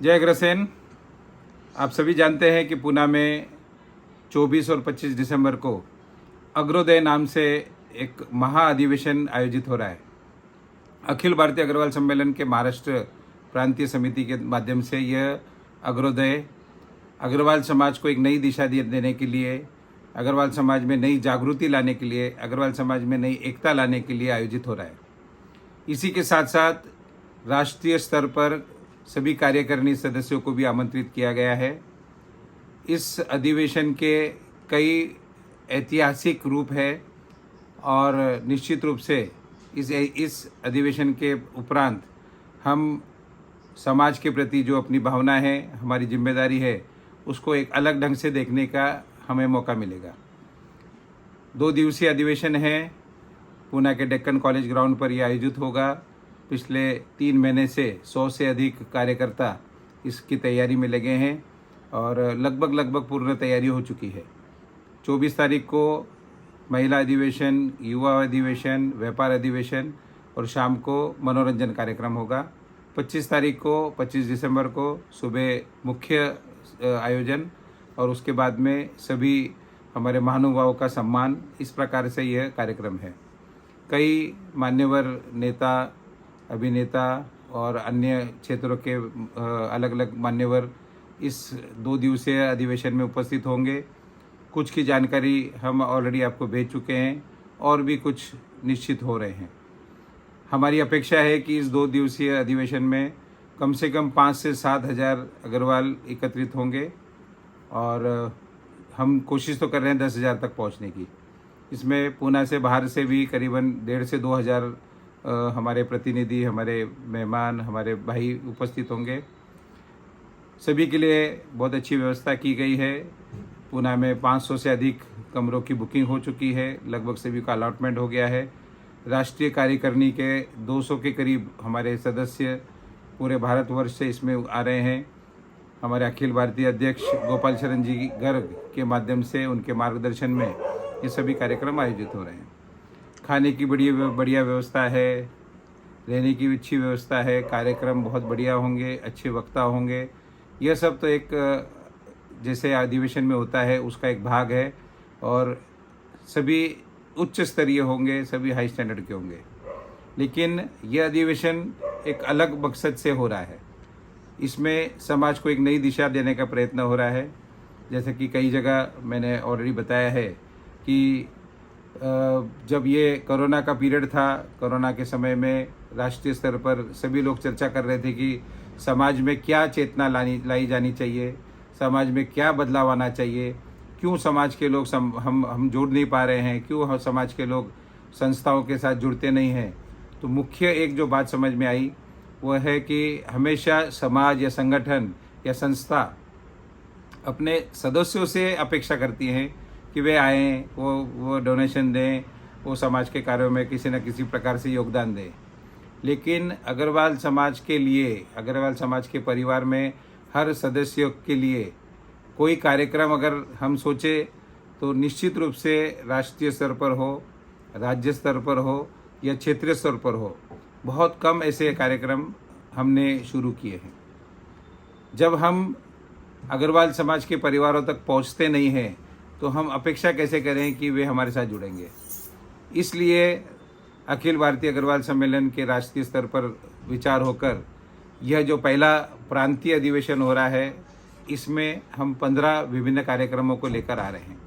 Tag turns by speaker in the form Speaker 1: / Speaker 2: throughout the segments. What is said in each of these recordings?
Speaker 1: जय अग्रसेन। आप सभी जानते हैं कि पूना में 24 और 25 दिसंबर को अग्रोदय नाम से एक महाअधिवेशन आयोजित हो रहा है। अखिल भारतीय अग्रवाल सम्मेलन के महाराष्ट्र प्रांतीय समिति के माध्यम से यह अग्रोदय अग्रवाल समाज को एक नई दिशा देने के लिए, अग्रवाल समाज में नई जागृति लाने के लिए, अग्रवाल समाज में नई एकता लाने के लिए आयोजित हो रहा है। इसी के साथ साथ राष्ट्रीय स्तर पर सभी कार्यकारिणी सदस्यों को भी आमंत्रित किया गया है। इस अधिवेशन के कई ऐतिहासिक रूप है और निश्चित रूप से इस अधिवेशन के उपरांत हम समाज के प्रति जो अपनी भावना है, हमारी जिम्मेदारी है, उसको एक अलग ढंग से देखने का हमें मौका मिलेगा। 2 दिवसीय अधिवेशन है। पूना के डेक्कन कॉलेज ग्राउंड पर यह आयोजित होगा। पिछले 3 महीने से 100 से अधिक कार्यकर्ता इसकी तैयारी में लगे हैं और लगभग पूर्ण तैयारी हो चुकी है। 24 तारीख को महिला अधिवेशन, युवा अधिवेशन, व्यापार अधिवेशन और शाम को मनोरंजन कार्यक्रम होगा। 25 तारीख को 25 दिसंबर को सुबह मुख्य आयोजन और उसके बाद में सभी हमारे महानुभावों का सम्मान। इस प्रकार से यह कार्यक्रम है। कई मान्यवर नेता, अभिनेता और अन्य क्षेत्रों के अलग अलग मान्यवर इस 2 दिवसीय अधिवेशन में उपस्थित होंगे। कुछ की जानकारी हम ऑलरेडी आपको भेज चुके हैं और भी कुछ निश्चित हो रहे हैं। हमारी अपेक्षा है कि इस 2 दिवसीय अधिवेशन में कम से कम 5 से 7 हज़ार अग्रवाल एकत्रित होंगे और हम कोशिश तो कर रहे हैं 10 हज़ार तक पहुंचने की। इसमें पूना से बाहर से भी करीबन 1.5 से 2 हज़ार हमारे प्रतिनिधि, हमारे मेहमान, हमारे भाई उपस्थित होंगे। सभी के लिए बहुत अच्छी व्यवस्था की गई है। पूना में 500 से अधिक कमरों की बुकिंग हो चुकी है। लगभग सभी का अलॉटमेंट हो गया है। राष्ट्रीय कार्यकारिणी के 200 के करीब हमारे सदस्य पूरे भारतवर्ष से इसमें आ रहे हैं। हमारे अखिल भारतीय अध्यक्ष गोपाल शरण जी गर्ग के माध्यम से, उनके मार्गदर्शन में ये सभी कार्यक्रम आयोजित हो रहे हैं। खाने की बढ़िया व्यवस्था है, रहने की भी अच्छी व्यवस्था है। कार्यक्रम बहुत बढ़िया होंगे, अच्छे वक्ता होंगे। यह सब तो एक जैसे अधिवेशन में होता है उसका एक भाग है और सभी उच्च स्तरीय होंगे, सभी हाई स्टैंडर्ड के होंगे। लेकिन यह अधिवेशन एक अलग मकसद से हो रहा है। इसमें समाज को एक नई दिशा देने का प्रयत्न हो रहा है। जैसे कि कई जगह मैंने ऑलरेडी बताया है कि जब ये कोरोना का पीरियड था, कोरोना के समय में राष्ट्रीय स्तर पर सभी लोग चर्चा कर रहे थे कि समाज में क्या चेतना लाई जानी चाहिए, समाज में क्या बदलाव आना चाहिए, क्यों समाज के लोग हम जुड़ नहीं पा रहे हैं, क्यों समाज के लोग संस्थाओं के साथ जुड़ते नहीं हैं। तो मुख्य एक जो बात समझ में आई वो है कि हमेशा समाज या संगठन या संस्था अपने सदस्यों से अपेक्षा करती हैं कि वे आएँ, वो डोनेशन दें, वो समाज के कार्यों में किसी न किसी प्रकार से योगदान दें। लेकिन अग्रवाल समाज के लिए, अग्रवाल समाज के परिवार में हर सदस्य के लिए कोई कार्यक्रम अगर हम सोचें तो निश्चित रूप से राष्ट्रीय स्तर पर हो, राज्य स्तर पर हो या क्षेत्रीय स्तर पर हो, बहुत कम ऐसे कार्यक्रम हमने शुरू किए हैं। जब हम अग्रवाल समाज के परिवारों तक पहुंचते नहीं हैं तो हम अपेक्षा कैसे करें कि वे हमारे साथ जुड़ेंगे। इसलिए अखिल भारतीय अग्रवाल सम्मेलन के राष्ट्रीय स्तर पर विचार होकर यह जो पहला प्रांतीय अधिवेशन हो रहा है, इसमें हम 15 विभिन्न कार्यक्रमों को लेकर आ रहे हैं।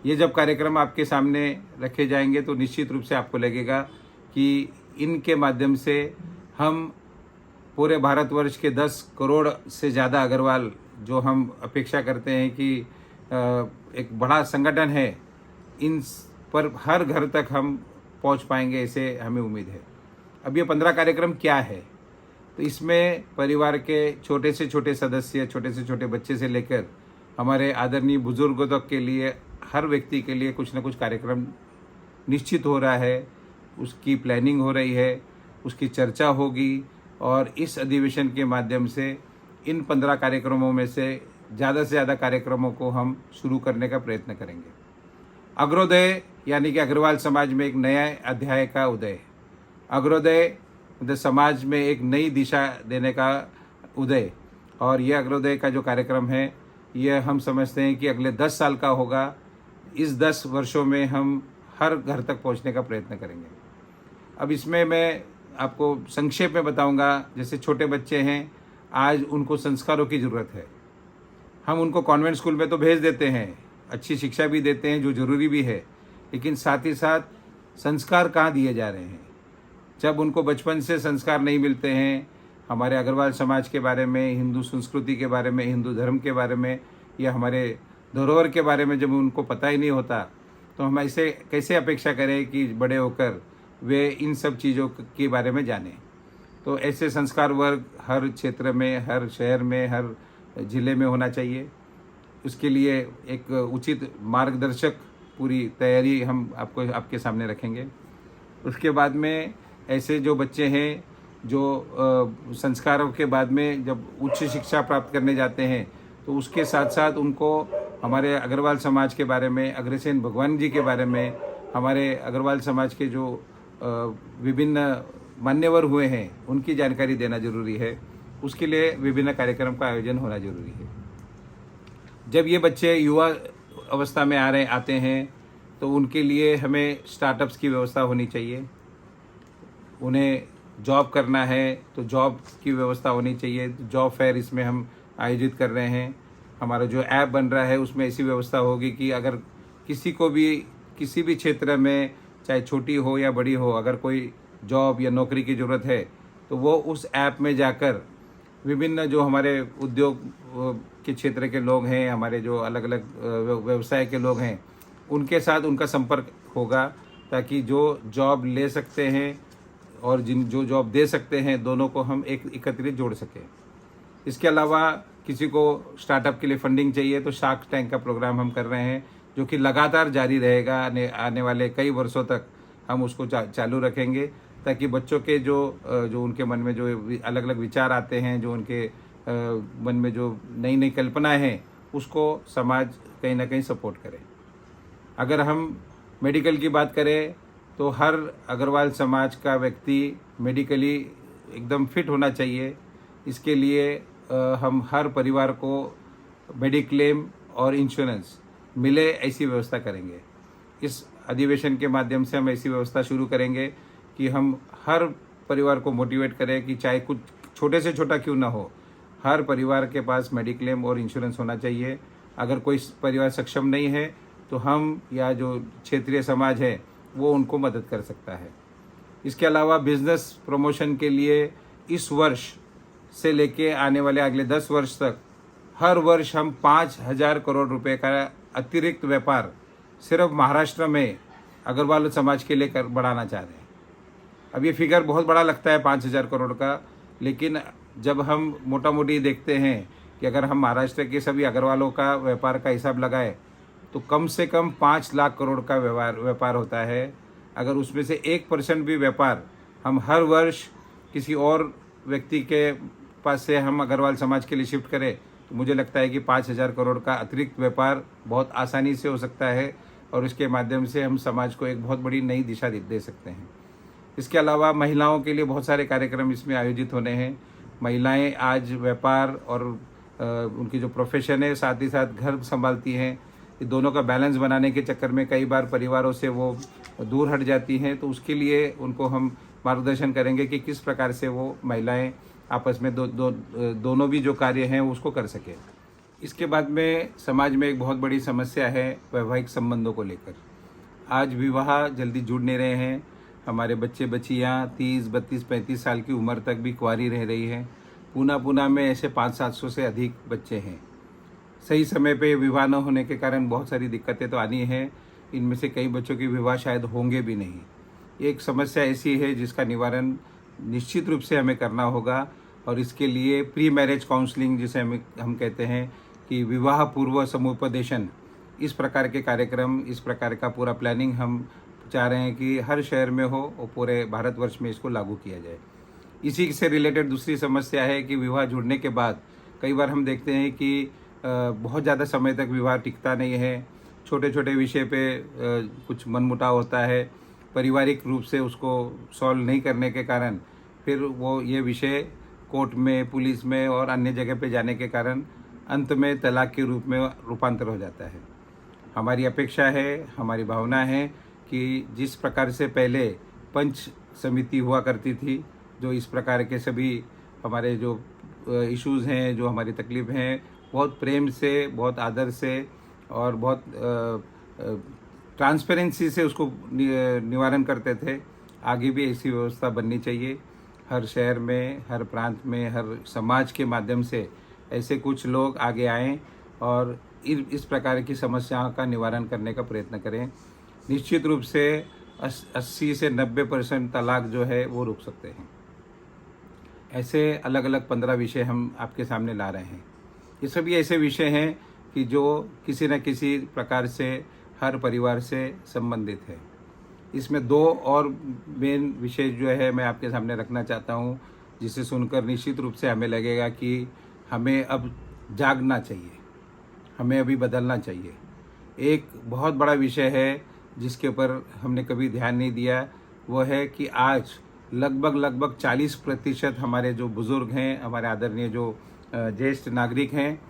Speaker 1: ये जब कार्यक्रम आपके सामने रखे जाएंगे तो निश्चित रूप से आपको लगेगा कि इनके माध्यम से हम पूरे भारतवर्ष के 10 करोड़ से ज़्यादा अग्रवाल, जो हम अपेक्षा करते हैं कि एक बड़ा संगठन है, इन पर हर घर तक हम पहुंच पाएंगे, ऐसे हमें उम्मीद है। अब ये 15 कार्यक्रम क्या है, तो इसमें परिवार के छोटे से छोटे सदस्य, छोटे से छोटे बच्चे से लेकर हमारे आदरणीय बुजुर्गों तक के लिए, हर व्यक्ति के लिए कुछ न कुछ कार्यक्रम निश्चित हो रहा है। उसकी प्लानिंग हो रही है, उसकी चर्चा होगी और इस अधिवेशन के माध्यम से इन 15 कार्यक्रमों में से ज़्यादा कार्यक्रमों को हम शुरू करने का प्रयत्न करेंगे। अग्रोदय यानी कि अग्रवाल समाज में एक नया अध्याय का उदय। अग्रोदय मतलब समाज में एक नई दिशा देने का उदय, और ये अग्रोदय का जो कार्यक्रम है ये हम समझते हैं कि अगले 10 साल का होगा। इस 10 वर्षों में हम हर घर तक पहुंचने का प्रयत्न करेंगे। अब इसमें मैं आपको संक्षेप में बताऊंगा। जैसे छोटे बच्चे हैं, आज उनको संस्कारों की ज़रूरत है। हम उनको कॉन्वेंट स्कूल में तो भेज देते हैं, अच्छी शिक्षा भी देते हैं जो ज़रूरी भी है, लेकिन साथ ही साथ संस्कार कहाँ दिए जा रहे हैं? जब उनको बचपन से संस्कार नहीं मिलते हैं हमारे अग्रवाल समाज के बारे में, हिंदू संस्कृति के बारे में, हिंदू धर्म के बारे में, या हमारे धरोहर के बारे में जब उनको पता ही नहीं होता, तो हम ऐसे कैसे अपेक्षा करें कि बड़े होकर वे इन सब चीज़ों के बारे में जानें? तो ऐसे संस्कार वर्ग हर क्षेत्र में, हर शहर में, हर ज़िले में होना चाहिए। उसके लिए एक उचित मार्गदर्शक पूरी तैयारी हम आपके सामने रखेंगे। उसके बाद में ऐसे जो बच्चे हैं जो संस्कारों के बाद में जब उच्च शिक्षा प्राप्त करने जाते हैं, तो उसके साथ साथ उनको हमारे अग्रवाल समाज के बारे में, अग्रसेन भगवान जी के बारे में, हमारे अग्रवाल समाज के जो विभिन्न मान्यवर हुए हैं उनकी जानकारी देना जरूरी है। उसके लिए विभिन्न कार्यक्रम का आयोजन होना जरूरी है। जब ये बच्चे युवा अवस्था में आते हैं तो उनके लिए हमें स्टार्टअप्स की व्यवस्था होनी चाहिए। उन्हें जॉब करना है तो जॉब की व्यवस्था होनी चाहिए। जॉब फेयर इसमें हम आयोजित कर रहे हैं। हमारा जो ऐप बन रहा है उसमें ऐसी व्यवस्था होगी कि अगर किसी को भी किसी भी क्षेत्र में, चाहे छोटी हो या बड़ी हो, अगर कोई जॉब या नौकरी की ज़रूरत है तो वो उस ऐप में जाकर विभिन्न जो हमारे उद्योग के क्षेत्र के लोग हैं, हमारे जो अलग अलग व्यवसाय के लोग हैं, उनके साथ उनका संपर्क होगा, ताकि जो जॉब ले सकते हैं और जो जॉब दे सकते हैं, दोनों को हम एकत्रित जोड़ सकें। इसके अलावा किसी को स्टार्टअप के लिए फंडिंग चाहिए तो शार्क टैंक का प्रोग्राम हम कर रहे हैं, जो कि लगातार जारी रहेगा। आने वाले कई वर्षों तक हम उसको चालू रखेंगे, ताकि बच्चों के जो उनके मन में जो अलग अलग विचार आते हैं, जो उनके मन में जो नई नई कल्पनाएं हैं, उसको समाज कहीं ना कहीं सपोर्ट करे। अगर हम मेडिकल की बात करें तो हर अग्रवाल समाज का व्यक्ति मेडिकली एकदम फिट होना चाहिए। इसके लिए हम हर परिवार को मेडिक्लेम और इंश्योरेंस मिले ऐसी व्यवस्था करेंगे। इस अधिवेशन के माध्यम से हम ऐसी व्यवस्था शुरू करेंगे कि हम हर परिवार को मोटिवेट करें कि चाहे कुछ छोटे से छोटा क्यों ना हो, हर परिवार के पास मेडिक्लेम और इंश्योरेंस होना चाहिए। अगर कोई परिवार सक्षम नहीं है तो हम या जो क्षेत्रीय समाज है वो उनको मदद कर सकता है। इसके अलावा बिजनेस प्रमोशन के लिए इस वर्ष से लेके आने वाले अगले 10 वर्ष तक हर वर्ष हम 5,000 करोड़ रुपए का अतिरिक्त व्यापार सिर्फ महाराष्ट्र में अग्रवाल समाज के लिए बढ़ाना चाह रहे हैं। अब ये फिगर बहुत बड़ा लगता है 5,000 करोड़ का, लेकिन जब हम मोटा मोटी देखते हैं कि अगर हम महाराष्ट्र के सभी अग्रवालों का व्यापार का हिसाब लगाए तो कम से कम 5 लाख करोड़ का व्यापार होता है। अगर उसमें से 1% भी व्यापार हम हर वर्ष किसी और व्यक्ति के पास से हम अग्रवाल समाज के लिए शिफ्ट करें तो मुझे लगता है कि 5,000 करोड़ का अतिरिक्त व्यापार बहुत आसानी से हो सकता है, और इसके माध्यम से हम समाज को एक बहुत बड़ी नई दिशा दे सकते हैं। इसके अलावा महिलाओं के लिए बहुत सारे कार्यक्रम इसमें आयोजित होने हैं। महिलाएं आज व्यापार और उनकी जो प्रोफेशन है, साथ ही साथ घर संभालती हैं। ये दोनों का बैलेंस बनाने के चक्कर में कई बार परिवारों से वो दूर हट जाती हैं, तो उसके लिए उनको हम मार्गदर्शन करेंगे कि किस प्रकार से वो महिलाएं आपस में दोनों भी जो कार्य हैं उसको कर सकें। इसके बाद में समाज में एक बहुत बड़ी समस्या है वैवाहिक संबंधों को लेकर। आज विवाह जल्दी जुड़ नहीं रहे हैं। हमारे बच्चे बच्चियाँ 30, 32, 35 साल की उम्र तक भी कुंवारी रह रही हैं। पूना में ऐसे 500-700 से अधिक बच्चे हैं। सही समय पे विवाह न होने के कारण बहुत सारी दिक्कतें तो आनी हैं। इनमें से कई बच्चों की विवाह शायद होंगे भी नहीं। एक समस्या ऐसी है जिसका निवारण निश्चित रूप से हमें करना होगा, और इसके लिए प्री मैरिज काउंसलिंग जिसे हम कहते हैं कि विवाह पूर्व समुपदेशन, इस प्रकार के कार्यक्रम, इस प्रकार का पूरा प्लानिंग हम चाह रहे हैं कि हर शहर में हो और पूरे भारतवर्ष में इसको लागू किया जाए। इसी से रिलेटेड दूसरी समस्या है कि विवाह जुड़ने के बाद कई बार हम देखते हैं कि बहुत ज़्यादा समय तक विवाह टिकता नहीं है। छोटे छोटे विषय पे कुछ मनमुटाव होता है, पारिवारिक रूप से उसको सॉल्व नहीं करने के कारण फिर वो ये विषय कोर्ट में, पुलिस में और अन्य जगह पे जाने के कारण अंत में तलाक के रूप में रूपांतर हो जाता है। हमारी अपेक्षा है, हमारी भावना है कि जिस प्रकार से पहले पंच समिति हुआ करती थी, जो इस प्रकार के सभी हमारे जो इश्यूज़ हैं, जो हमारी तकलीफ़ हैं, बहुत प्रेम से, बहुत आदर से और बहुत ट्रांसपेरेंसी से उसको निवारण करते थे, आगे भी ऐसी व्यवस्था बननी चाहिए। हर शहर में, हर प्रांत में, हर समाज के माध्यम से ऐसे कुछ लोग आगे आएं और इस प्रकार की समस्याओं का निवारण करने का प्रयत्न करें। निश्चित रूप से 80 से 90% तलाक जो है वो रुक सकते हैं। ऐसे अलग अलग 15 विषय हम आपके सामने ला रहे हैं। ये सभी ऐसे विषय हैं कि जो किसी न किसी प्रकार से हर परिवार से संबंधित है। इसमें 2 और मेन विषय जो है मैं आपके सामने रखना चाहता हूँ, जिसे सुनकर निश्चित रूप से हमें लगेगा कि हमें अब जागना चाहिए, हमें अभी बदलना चाहिए। एक बहुत बड़ा विषय है जिसके ऊपर हमने कभी ध्यान नहीं दिया, वो है कि आज लगभग 40% हमारे जो बुज़ुर्ग हैं, हमारे आदरणीय जो ज्येष्ठ नागरिक हैं,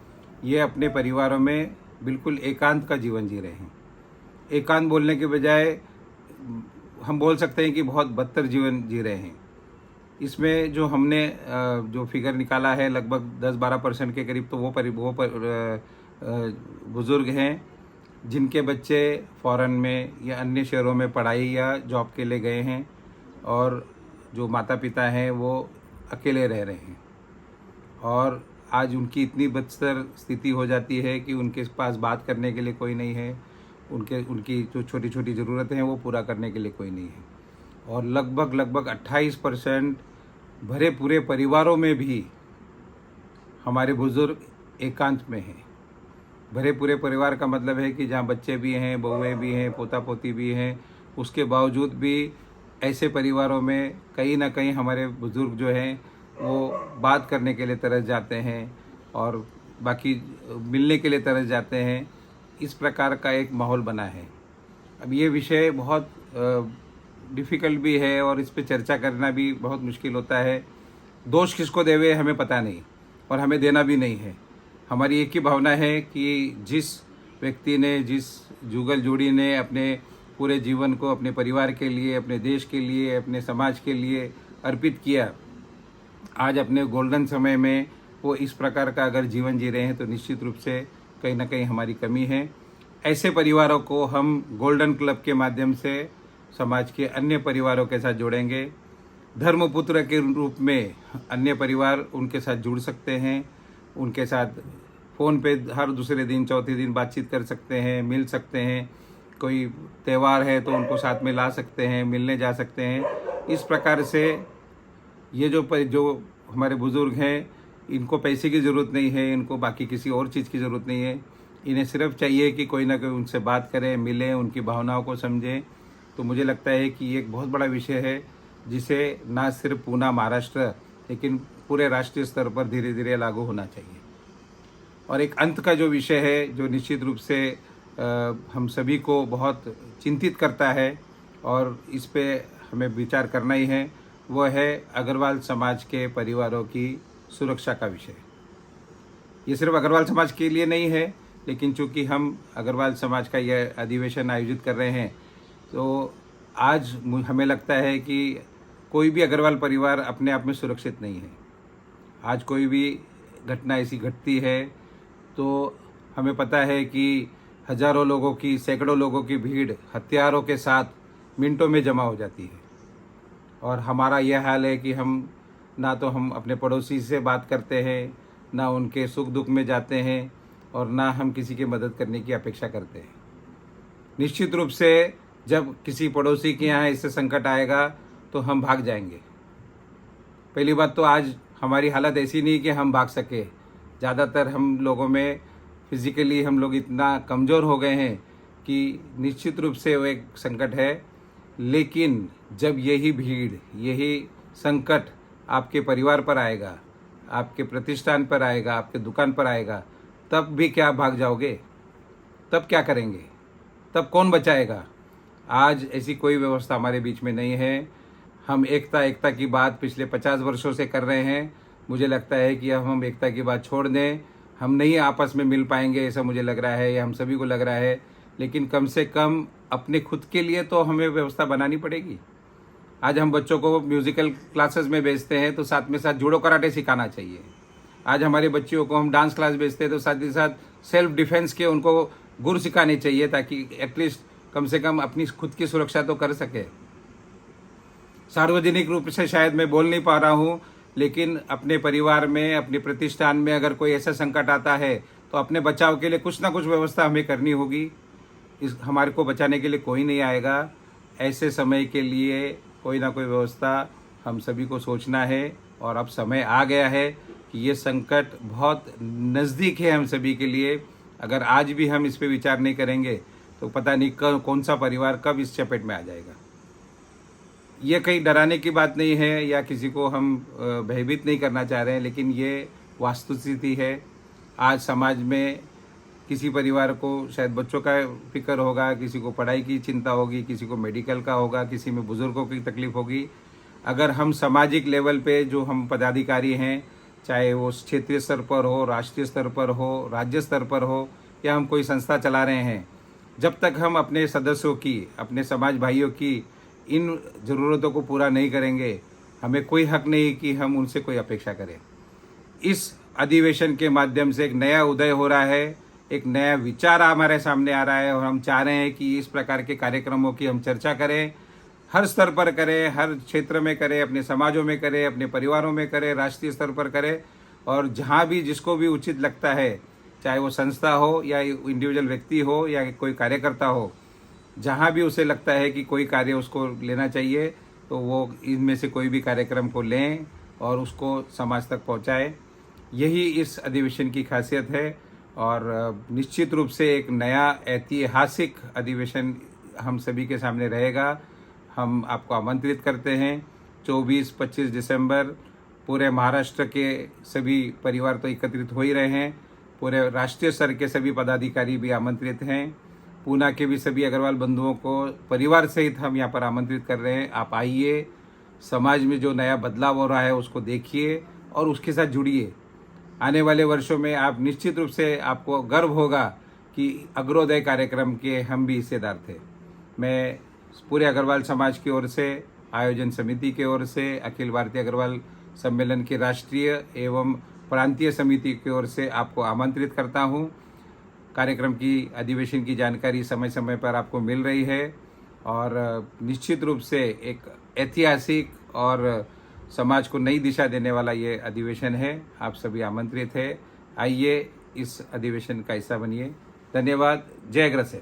Speaker 1: ये अपने परिवारों में बिल्कुल एकांत का जीवन जी रहे हैं। एकांत बोलने के बजाय हम बोल सकते हैं कि बहुत बदतर जीवन जी रहे हैं। इसमें जो हमने जो फिगर निकाला है, लगभग 10-12% के करीब, तो वो बुज़ुर्ग हैं जिनके बच्चे फ़ॉरेन में या अन्य शहरों में पढ़ाई या जॉब के लिए गए हैं, और जो माता पिता हैं वो अकेले रह रहे हैं। और आज उनकी इतनी बदतर स्थिति हो जाती है कि उनके पास बात करने के लिए कोई नहीं है, उनकी जो छोटी छोटी ज़रूरतें हैं वो पूरा करने के लिए कोई नहीं है। और लगभग 28% भरे पूरे परिवारों में भी हमारे बुज़ुर्ग एकांत में हैं। भरे पूरे परिवार का मतलब है कि जहाँ बच्चे भी हैं, बहुएँ भी हैं, पोता पोती भी हैं, उसके बावजूद भी ऐसे परिवारों में कहीं ना कहीं हमारे बुज़ुर्ग जो हैं वो बात करने के लिए तरस जाते हैं और बाकी मिलने के लिए तरस जाते हैं। इस प्रकार का एक माहौल बना है। अब ये विषय बहुत डिफ़िकल्ट भी है और इस पे चर्चा करना भी बहुत मुश्किल होता है। दोष किसको देवे हमें पता नहीं, और हमें देना भी नहीं है। हमारी एक ही भावना है कि जिस व्यक्ति ने, जिस जुगल जोड़ी ने अपने पूरे जीवन को अपने परिवार के लिए, अपने देश के लिए, अपने समाज के लिए अर्पित किया, आज अपने गोल्डन समय में वो इस प्रकार का अगर जीवन जी रहे हैं तो निश्चित रूप से कहीं ना कहीं हमारी कमी है। ऐसे परिवारों को हम गोल्डन क्लब के माध्यम से समाज के अन्य परिवारों के साथ जोड़ेंगे। धर्मपुत्र के रूप में अन्य परिवार उनके साथ जुड़ सकते हैं, उनके साथ फ़ोन पे हर दूसरे दिन, चौथे दिन बातचीत कर सकते हैं, मिल सकते हैं। कोई त्यौहार है तो उनको साथ में ला सकते हैं, मिलने जा सकते हैं। इस प्रकार से ये जो हमारे बुज़ुर्ग हैं, इनको पैसे की ज़रूरत नहीं है, इनको बाकी किसी और चीज़ की ज़रूरत नहीं है। इन्हें सिर्फ चाहिए कि कोई ना कोई उनसे बात करें, मिलें, उनकी भावनाओं को समझें। तो मुझे लगता है कि ये एक बहुत बड़ा विषय है जिसे ना सिर्फ पूना, महाराष्ट्र, लेकिन पूरे राष्ट्रीय स्तर पर धीरे धीरे लागू होना चाहिए। और एक अंत का जो विषय है, जो निश्चित रूप से हम सभी को बहुत चिंतित करता है और इस पे हमें विचार करना ही है, वो है अग्रवाल समाज के परिवारों की सुरक्षा का विषय। ये सिर्फ अग्रवाल समाज के लिए नहीं है, लेकिन चूंकि हम अग्रवाल समाज का यह अधिवेशन आयोजित कर रहे हैं, तो आज हमें लगता है कि कोई भी अग्रवाल परिवार अपने आप में सुरक्षित नहीं है। आज कोई भी घटना ऐसी घटती है तो हमें पता है कि हजारों लोगों की, सैकड़ों लोगों की भीड़ हथियारों के साथ मिनटों में जमा हो जाती है। और हमारा यह हाल है कि हम अपने पड़ोसी से बात करते हैं, ना उनके सुख दुख में जाते हैं, और ना हम किसी की मदद करने की अपेक्षा करते हैं। निश्चित रूप से जब किसी पड़ोसी के यहाँ इससे संकट आएगा तो हम भाग जाएंगे। पहली बात तो आज हमारी हालत ऐसी नहीं कि हम भाग सके। ज़्यादातर हम लोगों में फिज़िकली हम लोग इतना कमज़ोर हो गए हैं कि निश्चित रूप से वो एक संकट है। लेकिन जब यही भीड़, यही संकट आपके परिवार पर आएगा, आपके प्रतिष्ठान पर आएगा, आपके दुकान पर आएगा, तब भी क्या भाग जाओगे? तब क्या करेंगे? तब कौन बचाएगा? आज ऐसी कोई व्यवस्था हमारे बीच में नहीं है। हम एकता की बात पिछले 50 वर्षों से कर रहे हैं, मुझे लगता है कि अब हम एकता की बात छोड़ दें। हम नहीं आपस में मिल पाएंगे ऐसा मुझे लग रहा है, या हम सभी को लग रहा है, लेकिन कम से कम अपने खुद के लिए तो हमें व्यवस्था बनानी पड़ेगी। आज हम बच्चों को म्यूज़िकल क्लासेस में भेजते हैं तो साथ में साथ जूडो कराटे सिखाना चाहिए। आज हमारे बच्चियों को हम डांस क्लास भेजते हैं तो साथ ही साथ सेल्फ डिफेंस के उनको गुर सिखाने चाहिए, ताकि एटलीस्ट कम से कम अपनी खुद की सुरक्षा तो कर सके। सार्वजनिक रूप से शायद मैं बोल नहीं पा रहा हूँ, लेकिन अपने परिवार में, अपने प्रतिष्ठान में अगर कोई ऐसा संकट आता है तो अपने बचाव के लिए कुछ ना कुछ व्यवस्था हमें करनी होगी। हमारे को बचाने के लिए कोई नहीं आएगा। ऐसे समय के लिए कोई ना कोई व्यवस्था हम सभी को सोचना है, और अब समय आ गया है कि ये संकट बहुत नज़दीक है हम सभी के लिए। अगर आज भी हम इस पे विचार नहीं करेंगे तो पता नहीं कौन सा परिवार कब इस चपेट में आ जाएगा। ये कहीं डराने की बात नहीं है या किसी को हम भयभीत नहीं करना चाह रहे हैं, लेकिन ये वास्तुस्थिति है। आज समाज में किसी परिवार को शायद बच्चों का फिक्र होगा, किसी को पढ़ाई की चिंता होगी, किसी को मेडिकल का होगा, किसी में बुज़ुर्गों की तकलीफ होगी। अगर हम सामाजिक लेवल पे जो हम पदाधिकारी हैं, चाहे वो क्षेत्रीय स्तर पर हो, राष्ट्रीय स्तर पर हो, राज्य स्तर पर हो, या हम कोई संस्था चला रहे हैं, जब तक हम अपने सदस्यों की, अपने समाज भाइयों की इन ज़रूरतों को पूरा नहीं करेंगे, हमें कोई हक नहीं कि हम उनसे कोई अपेक्षा करें। इस अधिवेशन के माध्यम से एक नया उदय हो रहा है, एक नया विचार हमारे सामने आ रहा है, और हम चाह रहे हैं कि इस प्रकार के कार्यक्रमों की हम चर्चा करें, हर स्तर पर करें, हर क्षेत्र में करें, अपने समाजों में करें, अपने परिवारों में करें, राष्ट्रीय स्तर पर करें, और जहाँ भी जिसको भी उचित लगता है, चाहे वो संस्था हो या इंडिविजुअल व्यक्ति हो या कोई कार्यकर्ता हो, जहाँ भी उसे लगता है कि कोई कार्य उसको लेना चाहिए तो वो इनमें से कोई भी कार्यक्रम को लें और उसको समाज तक पहुँचाए। यही इस अधिवेशन की खासियत है, और निश्चित रूप से एक नया ऐतिहासिक अधिवेशन हम सभी के सामने रहेगा। हम आपको आमंत्रित करते हैं 24-25 दिसंबर। पूरे महाराष्ट्र के सभी परिवार तो एकत्रित हो ही रहे हैं, पूरे राष्ट्रीय स्तर के सभी पदाधिकारी भी आमंत्रित हैं। पूना के भी सभी अग्रवाल बंधुओं को परिवार सहित हम यहाँ पर आमंत्रित कर रहे हैं। आप आइए, समाज में जो नया बदलाव हो रहा है उसको देखिए और उसके साथ जुड़िए। आने वाले वर्षों में आप निश्चित रूप से आपको गर्व होगा कि अग्रोदय कार्यक्रम के हम भी हिस्सेदार थे। मैं पूरे अग्रवाल समाज की ओर से, आयोजन समिति की ओर से, अखिल भारतीय अग्रवाल सम्मेलन की राष्ट्रीय एवं प्रांतीय समिति की ओर से आपको आमंत्रित करता हूँ। कार्यक्रम की, अधिवेशन की जानकारी समय समय पर आपको मिल रही है, और निश्चित रूप से एक ऐतिहासिक और समाज को नई दिशा देने वाला ये अधिवेशन है। आप सभी आमंत्रित हैं, आइए इस अधिवेशन का हिस्सा बनिए। धन्यवाद। जय अग्रसेन।